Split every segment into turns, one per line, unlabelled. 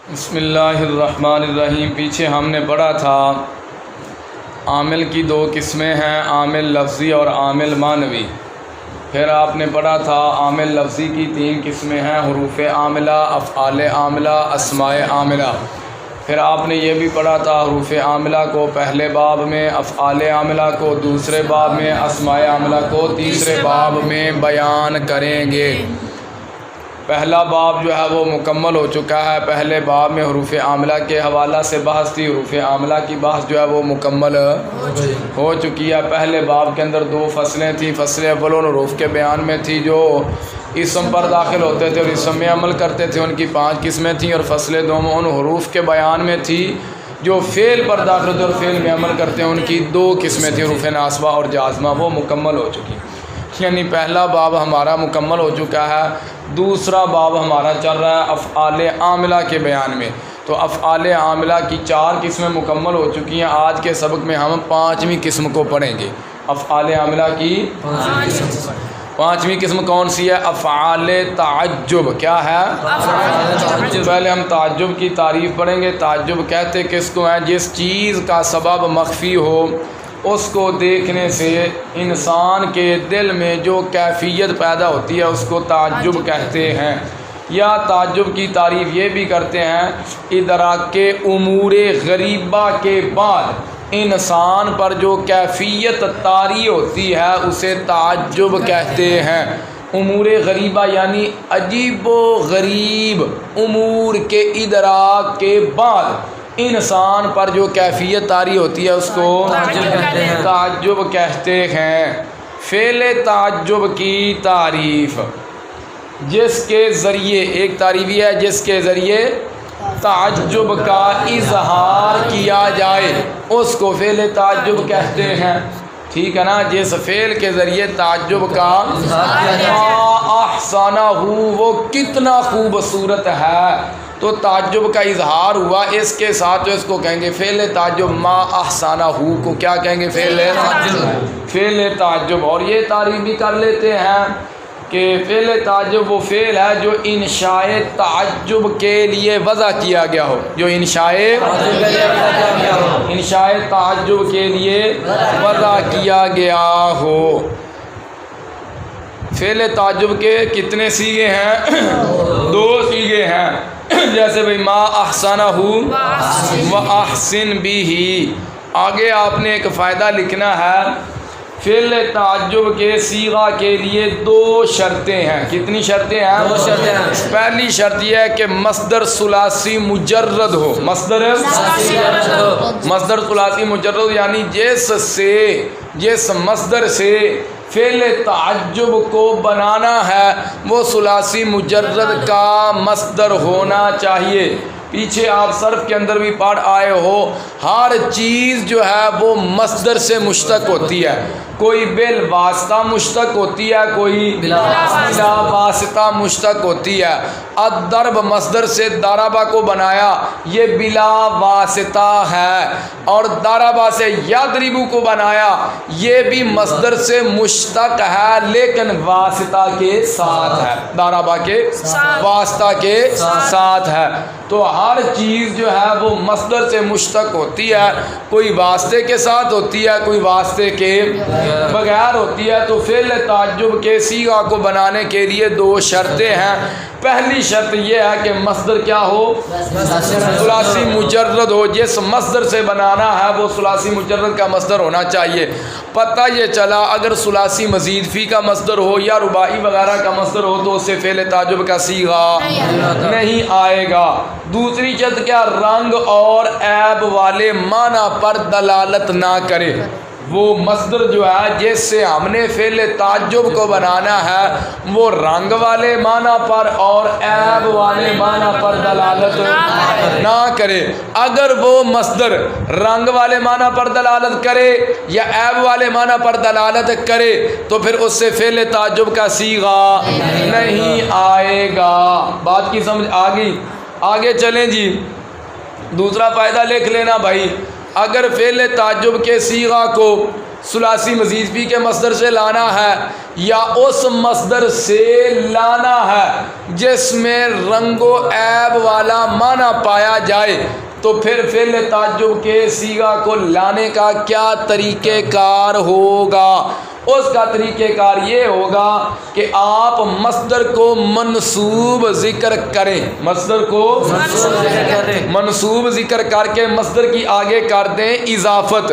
بسم اللہ الرحمن الرحیم۔ پیچھے ہم نے پڑھا تھا عامل کی دو قسمیں ہیں، عامل لفظی اور عامل معنوی۔ پھر آپ نے پڑھا تھا عامل لفظی کی تین قسمیں ہیں، حروف عاملہ، افعال عاملہ، اسماء عاملہ۔ پھر آپ نے یہ بھی پڑھا تھا حروف عاملہ کو پہلے باب میں، افعال عاملہ کو دوسرے باب میں، اسماء عاملہ کو تیسرے باب میں بیان کریں گے۔ پہلا باب جو ہے وہ مکمل ہو چکا ہے۔ پہلے باب میں حروف عاملہ کے حوالہ سے بحث تھی، حروف عاملہ کی بحث جو ہے وہ مکمل ہو چکی ہے۔ پہلے باب کے اندر دو فصلیں تھیں، فصل اول ان حروف کے بیان میں تھی جو اسم پر داخل ہوتے تھے اور اسم میں عمل کرتے تھے، ان کی 5 قسمیں تھیں، اور فصل دوم ان حروف کے بیان میں تھی جو فعل پر داخل ہوتے اور فعل میں عمل کرتے ہیں، ان کی 2 قسمیں تھیں، حروف ناصبہ اور جازمہ، وہ مکمل ہو چکی۔ یعنی پہلا باب ہمارا مکمل ہو چکا ہے، دوسرا باب ہمارا چل رہا ہے افعال عاملہ کے بیان میں۔ تو افعال عاملہ کی 4 قسمیں مکمل ہو چکی ہیں۔ آج کے سبق میں ہم 5ویں قسم کو پڑھیں گے۔ افعال عاملہ کی 5ویں قسم کون سی ہے؟ افعال تعجب۔ کیا ہے؟ پہلے ہم تعجب کی تعریف پڑھیں گے۔ تعجب کہتے کس کو ہیں؟ جس چیز کا سبب مخفی ہو، اس کو دیکھنے سے انسان کے دل میں جو کیفیت پیدا ہوتی ہے اس کو تعجب کہتے ہیں۔ یا تعجب کی تعریف یہ بھی کرتے ہیں، ادراک امور غریبہ کے بعد انسان پر جو کیفیت طاری ہوتی ہے اسے تعجب کہتے ہیں۔ امور غریبہ یعنی عجیب و غریب امور کے ادراک کے بعد انسان پر جو کیفیت طاری ہوتی ہے اس کو تعجب کہتے ہیں۔ فعل تعجب کی تعریف، جس کے ذریعے، ایک تعریف یہ ہے جس کے ذریعے تعجب کا اظہار کیا جائے اس کو فعل تعجب کہتے ہیں۔ ٹھیک ہے نا؟ جس فعل کے ذریعے تعجب کا احسانہ وہ کتنا خوبصورت ہے، تو تعجب کا اظہار ہوا، اس کے ساتھ جو اس کو کہیں گے فعل تعجب۔ ما احسانہ کو کیا کہیں گے؟ فعل تعجب۔ اور یہ تعریف بھی کر لیتے ہیں کہ فعل تعجب وہ فعل ہے جو انشاء تعجب کے لیے وضع کیا گیا ہو، جو انشاء تعجب کے لیے وضع کیا گیا ہو۔ فعل تعجب کے کتنے صیغے ہیں؟ 2 صیغے ہیں۔ جیسے بھئی ما احسنہ و احسن بھی۔ آگے آپ نے ایک فائدہ لکھنا ہے، فعل تعجب کے صیغہ کے لیے 2 شرطیں ہیں۔ کتنی شرطیں ہیں؟ 2 شرطیں ہیں۔ پہلی شرط یہ ہے کہ مصدر ثلاثی مجرد ہو۔ مصدر ثلاثی مجرد یعنی جس مصدر سے فعل تعجب کو بنانا ہے وہ ثلاثی مجرد کا مصدر ہونا چاہیے۔ پیچھے آپ صرف کے اندر بھی پڑھ آئے ہو، ہر چیز جو ہے وہ مصدر سے مشتق ہوتی ہے۔ کوئی بالواسطہ مشتق ہوتی ہے، کوئی بلا واسطہ مشتق ہوتی ہے۔ الضرب مصدر سے ضربہ کو بنایا، یہ بلا واسطہ ہے، اور ضربہ سے یضرب کو بنایا، یہ بھی مصدر سے مشتق ہے لیکن واسطہ کے ساتھ ہے، ضربہ کے واسطہ کے ساتھ ہے۔ تو ہر چیز جو ہے وہ مصدر سے مشتق ہوتی ہے، کوئی واسطے کے ساتھ ہوتی ہے، کوئی واسطے کے بغیر ہوتی ہے۔ تو فعل تعجب کے صیغہ کو بنانے کے لیے 2 شرطیں ہیں۔ پہلی شرط یہ ہے کہ مصدر کیا ہو؟ ثلاثی مجرد ہو۔ جس مصدر سے بنانا ہے وہ ثلاثی مجرد کا مصدر ہونا چاہیے۔ پتہ یہ چلا اگر ثلاثی مزید فی کا مصدر ہو یا رباعی وغیرہ کا مصدر ہو تو اس سے فعل تعجب کا صیغہ نہیں آئے گا۔ دوسری شرط کیا؟ رنگ اور عیب والے معنی پر دلالت نہ کرے۔ وہ مصدر جو ہے جس سے ہم نے فعل تعجب کو بنانا ہے وہ رنگ والے معنی پر اور عیب والے معنی پر دلالت نہ کرے۔ اگر وہ مصدر رنگ والے معنی پر دلالت کرے یا عیب والے معنی پر دلالت کرے تو پھر اس سے فعل تعجب کا صیغہ نہیں آئے گا۔ بات کی سمجھ آ گئی؟ آگے چلیں جی، دوسرا فائدہ لکھ لینا بھائی۔ اگر فعل تعجب کے صیغہ کو ثلاثی مزید فی کے مصدر سے لانا ہے یا اس مصدر سے لانا ہے جس میں رنگ و عیب والا معنی پایا جائے، تو پھر فعل تعجب کے صیغہ کو لانے کا کیا طریقہ کار ہوگا؟ اس کا طریقہ کار یہ ہوگا کہ آپ مصدر کو منصوب ذکر کریں، مصدر کو منصوب ذکر کر کے مصدر کی آگے کر دیں اضافت،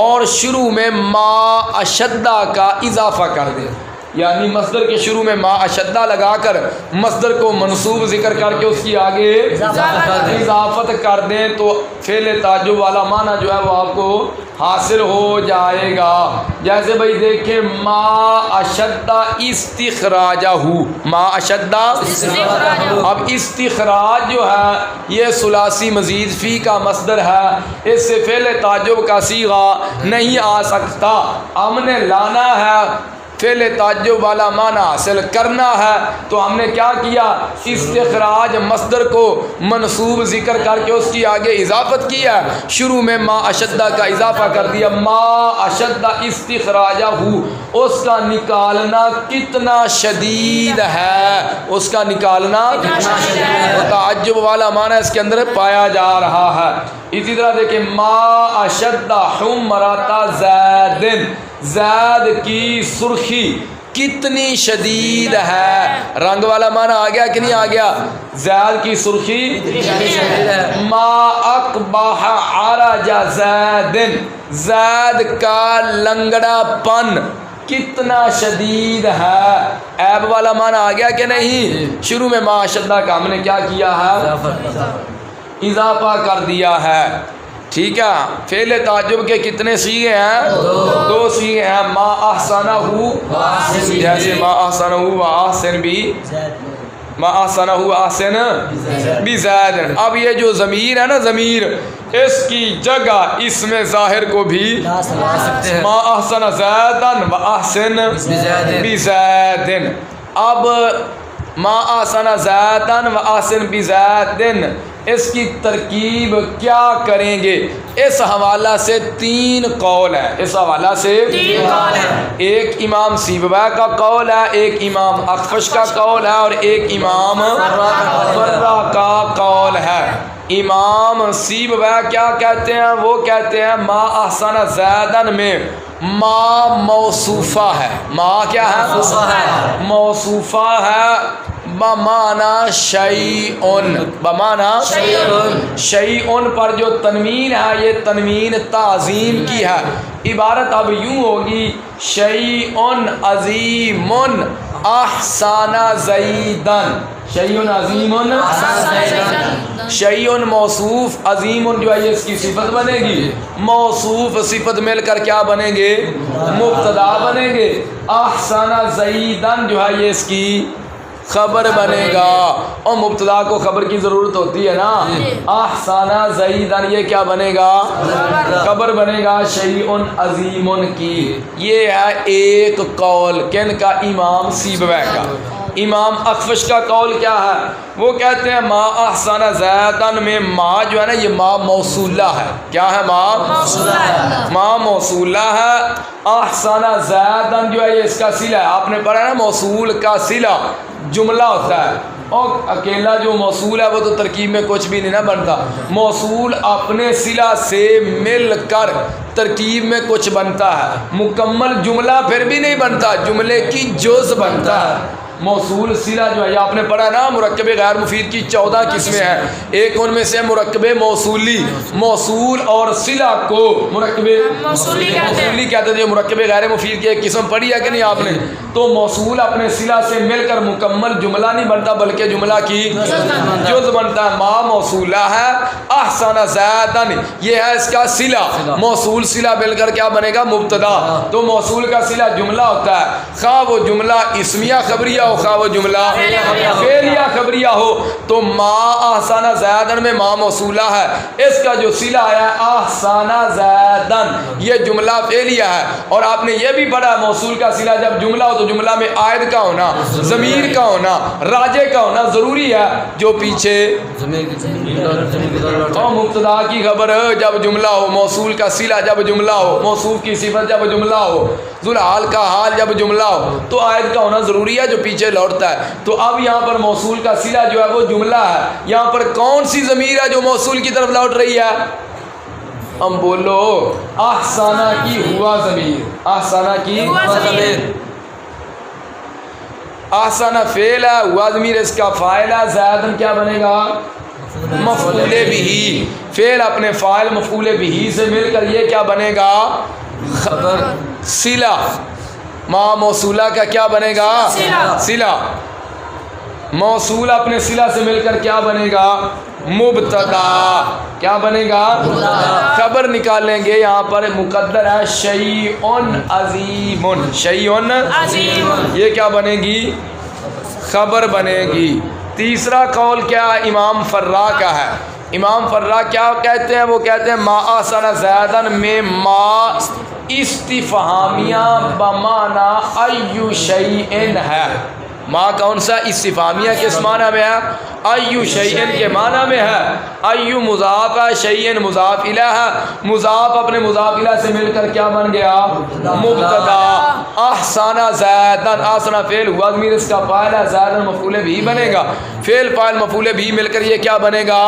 اور شروع میں ما اشدہ کا اضافہ کر دیں، یعنی مصدر کے شروع میں ما اشدہ لگا کر مصدر کو منصوب ذکر کر کے اس کی آگے اضافت کر دیں، تو فعل تعجب والا معنی جو ہے وہ آپ کو حاصل ہو جائے گا۔ جیسے بھائی دیکھیں ما اشدہ استخراجہ، ما اشدہ، اب استخراج جو ہے یہ ثلاثی مزید فی کا مصدر ہے، اس سے فعل تعجب کا صیغہ نہیں آ سکتا، ہم نے لانا ہے فعل تعجب والا معنی حاصل کرنا ہے، تو ہم نے کیا کیا؟ استخراج مصدر کو منصوب ذکر کر کے اس کی آگے اضافت کیا، شروع میں ما اشدہ کا اضافہ کر دیا، ما اشدہ استخراجہ، اس کا نکالنا کتنا شدید ہے، اس کا نکالنا تعجب والا معنی اس کے اندر پایا جا رہا ہے۔ اسی طرح دیکھیں ما اشدہ حمرۃ زید، زید کی سرخی کتنی شدید ہے، رنگ والا معنی آ گیا کہ نہیں آ گیا؟ زید کی سرخی ما اقبح عرج زید، زید کا لنگڑا پن کتنا شدید ہے، عیب والا معنی آ گیا کہ نہیں؟ شروع میں ما اشدہ کا ہم نے کیا کیا ہے؟ اضافہ کر دیا ہے، ٹھیک ہے۔ فعل تعجب کے کتنے صیغے ہیں؟ دو صیغے ہیں، ما احسنہ، جیسے ما احسنہ و احسن بھی، ما احسنہ و احسن بزید۔ اب یہ جو ضمیر ہے نا، ضمیر، اس کی جگہ اسم ظاہر کو بھی ما احسن زیدن و احسن بزید۔ اب ما احسن زیدن و احسن بزیدن، اس کی ترکیب کیا کریں گے؟ اس حوالہ سے تین قول ہے، اس حوالہ سے ایک امام سیبویہ کا قول ہے، ایک امام اخفش کا قول ہے، اور ایک امام فرا کا قول ہے۔ امام سیبویہ کیا کہتے ہیں؟ وہ کہتے ہیں ما احسن زیدن میں ما موصوفہ ہے، ما کیا ہے؟ موصوفہ ہے، بمعنی شیئن، بمعنی شیئن پر جو تنوین ہے یہ تنوین تعظیم کی ہے، عبارت اب یوں ہوگی شیئن عظیم احسن زیدن، شیئن عظیم، شیئن موصوف، عظیم جو ہے یہ اس کی صفت بنے گی، موصوف صفت مل کر کیا بنیں گے؟ مبتدا بنیں گے، احسن زیدن جو ہے یہ اس کی خبر بنے گا، اور مبتدا کو خبر کی ضرورت ہوتی ہے نا، احسن زیدن یہ کیا بنے گا؟ خبر بنے گا شیئن عظیم کی۔ یہ ہے ایک قول، کن کا؟ امام سیبویہ کا۔ امام اخفش کا قول کیا ہے؟ وہ کہتے ہیں ما احسن زیدن میں ما جو ہے نا یہ ما موصولہ ہے، کیا ہے؟ ما موصولہ ہے، احسن زیدن جو ہے یہ اس کا صلہ ہے، آپ نے پڑھا ہے نا موصول کا صلہ جملہ ہوتا ہے، اور اکیلا جو موصول ہے وہ تو ترکیب میں کچھ بھی نہیں نہ بنتا، موصول اپنے صلہ سے مل کر ترکیب میں کچھ بنتا ہے، مکمل جملہ پھر بھی نہیں بنتا، جملے کی جز بنتا ہے۔ موصول صلہ جو ہے آپ نے پڑھا نا، مرکب غیر مفید کی 14 قسمیں ہیں، ایک ان میں سے مرکب موصولی، موصول اور صلہ کو مرکب موصولی کہتے ہیں۔ جو مرکب غیر مفید کی ایک قسم پڑھی ہے کہ نہیں آپ نے؟ تو موصول اپنے صلہ سے مل کر مکمل جملہ نہیں بنتا بلکہ جملہ کی جز بنتا ہے۔ ما موصولہ ہے، احسن زیدن یہ ہے اس کا صلہ، موصول صلہ مل کر کیا بنے گا؟ مبتدا۔ تو موصول کا صلہ جملہ ہوتا ہے، خواہ وہ جملہ اسمیہ خبریہ ہو خواہ وہ جملہ فعل یا خبریہ ہو، تو ما احسن زیدن میں ما موصولہ ہے، اس کا جو صلہ آیا احسن زیدن یہ جملہ فعلیہ ہے۔ اور آپ نے یہ بھی پڑھا موصول کا صلہ جب جملہ ہو تو جملہ میں عائد کا ہونا، ضمیر کا ہونا، راجع کا ہونا ضروری ہے، جو پیچھے اور مبتدا کی خبر جب جملہ ہو، موصول کا صلہ جب جملہ ہو، موصوف کی صفت جب جملہ ہو، ذوالحال کا حال جب جملہ ہو تو عائد کا ہونا ضروری ہے جو پیچھے لوٹتا ہے۔ تو اب یہاں پر موصول کا صلہ جو ہے وہ جملہ ہے، یہاں پر کون سی ضمیر ہے جو موصول کی طرف لوٹ رہی ہے؟ ہم بولو احسانہ کی ہوا ضمیر، احسانہ کی ضمیر، احسانہ فعل ہے، ہوا ضمیر اس کا فاعل ہے، زیدن کیا بنے گا؟ مفعول بہ، فعل اپنے فاعل مفعول بہ سے مل کر یہ کیا بنے گا؟ خبر۔ صلہ ما موصولہ کا کیا بنے گا؟ صلہ۔ موصول اپنے صلہ سے مل کر کیا بنے گا؟ مبتدا۔ کیا بنے گا؟ خبر نکالیں گے، یہاں پر مقدر ہے شیء عظیم، شیء عظیم، یہ کیا بنے گی؟ خبر بنے گی۔ تیسرا قول کیا ہے؟ امام فرا کا ہے۔ امام فرا کیا کہتے ہیں؟ وہ کہتے ہیں ما احسن زیدن میں ما استفہامیہ بمعنی ایو شیئن ہے۔ ما کون سا استفہامیہ کس معنی میں ہے؟ ایو شیئن کے معنی میں ہے۔ ایو مضاف ہے، شیئن مضاف الیہ ہے، مضاف اپنے مضاف الیہ سے مل کر کیا بن گیا؟ مبتدا۔ احسن زیدن، احسن فعل ہوا ضمیر اس کا فاعل ہے، زیدن مفعول بھی بنے گا، فعل فاعل مفعول بھی مل کر یہ کیا بنے گا؟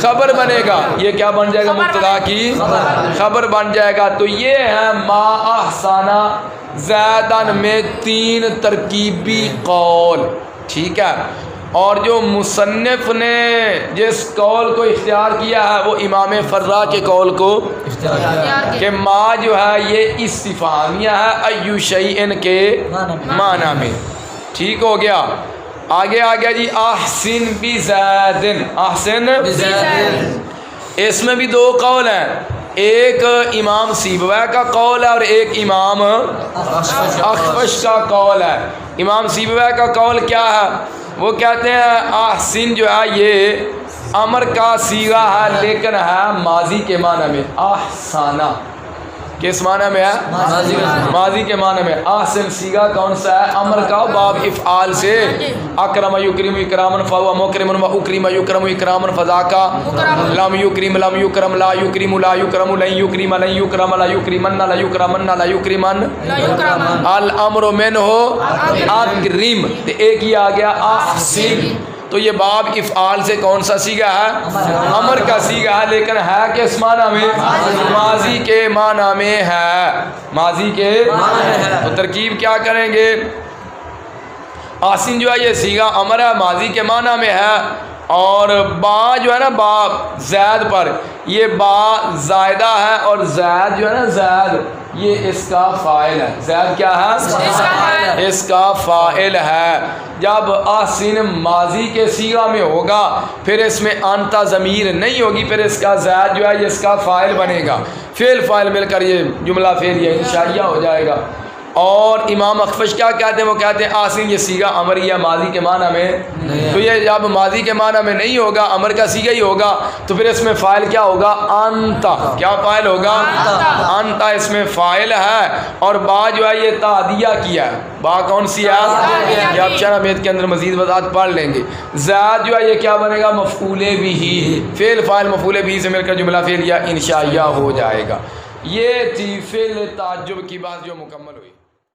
خبر بنے گا۔ یہ کیا بن جائے گا؟ مبتدا کی خبر بن جائے گا۔ تو یہ ہے ما احسن زیدن میں تین ترکیبی قول، ٹھیک ہے۔ اور جو مصنف نے جس قول کو اختیار کیا ہے وہ امام فرا کے قول کو کہ ما جو ہے یہ استفہامیہ ہے ایو شیئن کے معنی میں، ٹھیک ہو گیا۔ آگے آ گیا جی احسن بزیدن، احسن بزیدن، اس میں بھی دو قول ہیں، ایک امام سیبویہ کا قول ہے اور ایک امام اخفش کا قول ہے۔ امام سیبویہ کا قول کیا ہے؟ وہ کہتے ہیں احسن جو ہے یہ امر کا صیغہ ہے لیکن ہے ماضی کے معنی میں، احسانہ کس معنی میں ہے؟ ماضی کے معنی میں۔ احسن صیغہ کون سا ہے؟ امر کا، باب افعال سے، اکرم یکرم اکراما فهو مکرم و اکرم یکرم اکراما فذاک، لم یکرم لم یکرم لا یکرم لا یکرم لن یکرم لن یکرم لا یکرمن لا یکرمن لا یکرمن الامر منہ اکرم۔ ایک ہی آ گیا احسن، تو یہ باب افعال سے کون سا صیغہ ہے؟ امر کا صیغہ ہے لیکن ہے کس معنی میں؟ ماضی کے معنی میں ہے، ماضی کے معنی میں ہے۔ تو ترکیب کیا کریں گے؟ احسن جو ہے یہ صیغہ امر ہے، ماضی کے معنی میں ہے، اور با جو ہے نا با زید پر، یہ با زائدہ ہے اور زید جو ہے نا زید یہ اس کا فاعل ہے۔ زید کیا ہے؟ اس کا فاعل ہے۔ جب احسن ماضی کے صیغہ میں ہوگا پھر اس میں انتا ضمیر نہیں ہوگی، پھر اس کا زید جو ہے یہ اس کا فاعل بنے گا، فعل فاعل مل کر یہ جملہ فعلیہ انشائیہ ہو جائے گا۔ اور امام اخفش کیا کہتے ہیں؟ وہ کہتے ہیں احسن یہ صیغہ امریہ ماضی کے معنی میں، تو یہ جب ماضی کے معنی میں نہیں ہوگا، امر کا صیغہ ہی ہوگا، تو پھر اس میں فاعل کیا ہوگا؟ انتا۔ کیا فاعل ہوگا؟ انتا اس میں فاعل ہے، اور با جو ہے یہ تعدیہ کیا ہے، با کون سی ہے؟ یہ آپ شرح میت کے اندر مزید وضاحت پڑھ لیں گے۔ زید جو ہے یہ کیا بنے گا؟ مفعول بھی، فعل فاعل مفعول بھی سے مل کر جملہ فعلیہ انشائیہ ہو جائے گا۔ یہ تھی فعل تعجب کی بات جو مکمل ہوئی۔